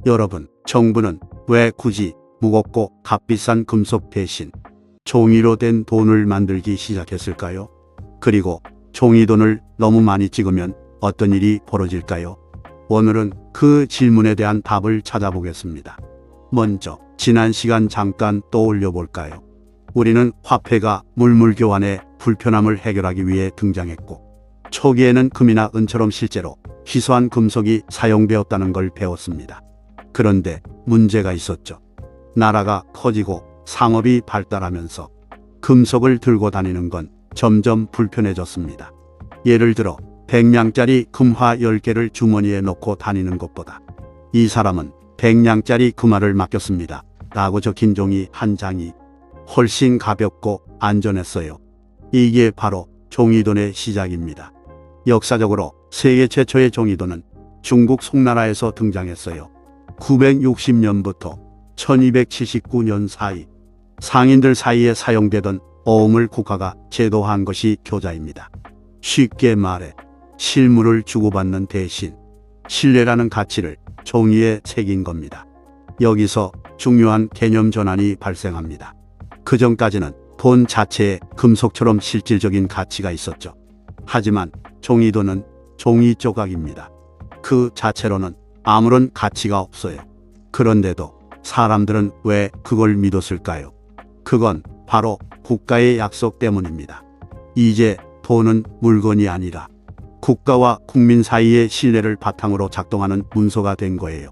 여러분, 정부는 왜 굳이 무겁고 값비싼 금속 대신 종이로 된 돈을 만들기 시작했을까요? 그리고 종이돈을 너무 많이 찍으면 어떤 일이 벌어질까요? 오늘은 그 질문에 대한 답을 찾아보겠습니다. 먼저 지난 시간 잠깐 떠올려 볼까요? 우리는 화폐가 물물 교환의 불편함을 해결하기 위해 등장했고, 초기에는 금이나 은처럼 실제로 희소한 금속이 사용되었다는 걸 배웠습니다. 그런데 문제가 있었죠. 나라가 커지고 상업이 발달하면서 금속을 들고 다니는 건 점점 불편해졌습니다. 예를 들어 100냥짜리 금화 10개를 주머니에 넣고 다니는 것보다 이 사람은 100냥짜리 금화를 맡겼습니다 라고 적힌 종이 한 장이 훨씬 가볍고 안전했어요. 이게 바로 종이돈의 시작입니다. 역사적으로 세계 최초의 종이돈은 중국 송나라에서 등장했어요. 960년부터 1279년 사이 상인들 사이에 사용되던 어음을 국가가 제도화한 것이 교자입니다. 쉽게 말해 실물을 주고받는 대신 신뢰라는 가치를 종이에 새긴 겁니다. 여기서 중요한 개념 전환이 발생합니다. 그전까지는 돈 자체에 금속처럼 실질적인 가치가 있었죠. 하지만 종이돈은 종이 조각입니다. 그 자체로는 아무런 가치가 없어요. 그런데도 사람들은 왜 그걸 믿었을까요? 그건 바로 국가의 약속 때문입니다. 이제 돈은 물건이 아니라 국가와 국민 사이의 신뢰를 바탕으로 작동하는 문서가 된 거예요.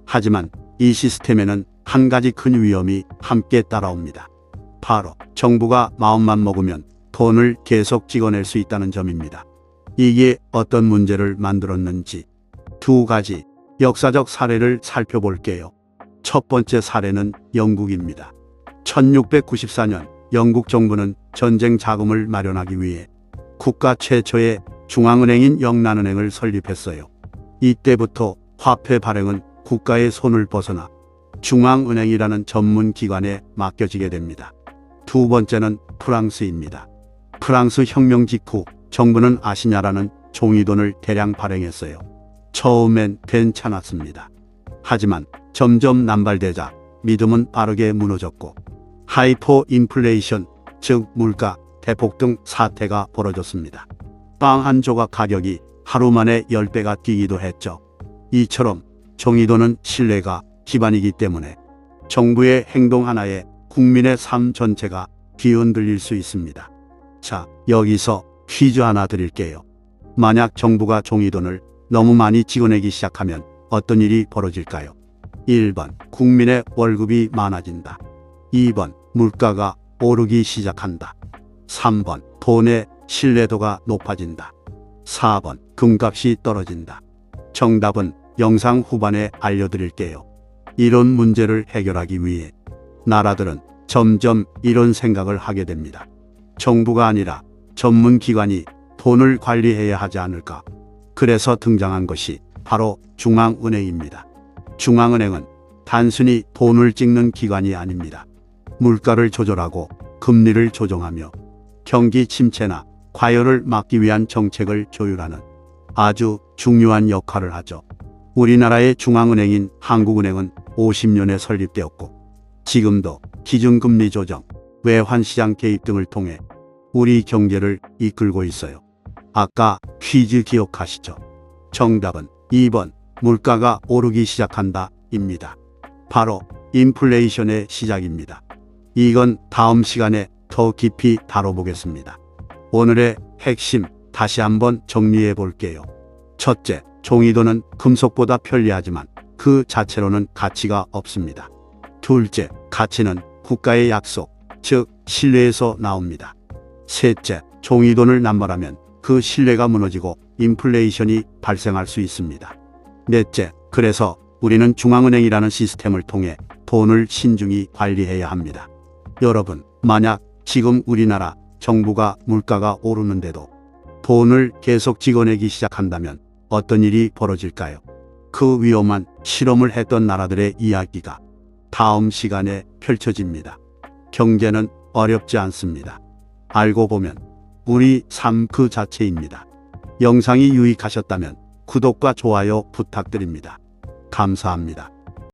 하지만 이 시스템에는 한 가지 큰 위험이 함께 따라옵니다. 바로 정부가 마음만 먹으면 돈을 계속 찍어낼 수 있다는 점입니다. 이게 어떤 문제를 만들었는지 두 가지 역사적 사례를 살펴볼게요. 첫 번째 사례는 영국입니다. 1694년 영국 정부는 전쟁 자금을 마련하기 위해 국가 최초의 중앙은행인 영란은행을 설립했어요. 이때부터 화폐 발행은 국가의 손을 벗어나 중앙은행이라는 전문 기관에 맡겨지게 됩니다. 두 번째는 프랑스입니다. 프랑스 혁명 직후 정부는 아시냐라는 종이돈을 대량 발행했어요. 처음엔 괜찮았습니다. 하지만 점점 남발되자 믿음은 빠르게 무너졌고 하이퍼 인플레이션, 즉 물가 대폭 등 사태가 벌어졌습니다. 빵 한 조각 가격이 하루 만에 10배가 뛰기도 했죠. 이처럼 종이돈은 신뢰가 기반이기 때문에 정부의 행동 하나에 국민의 삶 전체가 뒤흔들릴 수 있습니다. 자, 여기서 퀴즈 하나 드릴게요. 만약 정부가 종이돈을 너무 많이 찍어내기 시작하면 어떤 일이 벌어질까요? 1번, 국민의 월급이 많아진다. 2번, 물가가 오르기 시작한다. 3번, 돈의 신뢰도가 높아진다. 4번, 금값이 떨어진다. 정답은 영상 후반에 알려드릴게요. 이런 문제를 해결하기 위해 나라들은 점점 이런 생각을 하게 됩니다. 정부가 아니라 전문기관이 돈을 관리해야 하지 않을까. 그래서 등장한 것이 바로 중앙은행입니다. 중앙은행은 단순히 돈을 찍는 기관이 아닙니다. 물가를 조절하고 금리를 조정하며 경기 침체나 과열을 막기 위한 정책을 조율하는 아주 중요한 역할을 하죠. 우리나라의 중앙은행인 한국은행은 50년에 설립되었고 지금도 기준금리 조정, 외환시장 개입 등을 통해 우리 경제를 이끌고 있어요. 아까 퀴즈 기억하시죠? 정답은 2번 물가가 오르기 시작한다 입니다. 바로 인플레이션의 시작입니다. 이건 다음 시간에 더 깊이 다뤄보겠습니다. 오늘의 핵심 다시 한번 정리해 볼게요. 첫째, 종이돈은 금속보다 편리하지만 그 자체로는 가치가 없습니다. 둘째, 가치는 국가의 약속, 즉 신뢰에서 나옵니다. 셋째, 종이돈을 남발하면 그 신뢰가 무너지고 인플레이션이 발생할 수 있습니다. 넷째, 그래서 우리는 중앙은행이라는 시스템을 통해 돈을 신중히 관리해야 합니다. 여러분, 만약 지금 우리나라 정부가 물가가 오르는데도 돈을 계속 찍어내기 시작한다면 어떤 일이 벌어질까요? 그 위험한 실험을 했던 나라들의 이야기가 다음 시간에 펼쳐집니다. 경제는 어렵지 않습니다. 알고 보면 우리 삶 그 자체입니다. 영상이 유익하셨다면 구독과 좋아요 부탁드립니다. 감사합니다.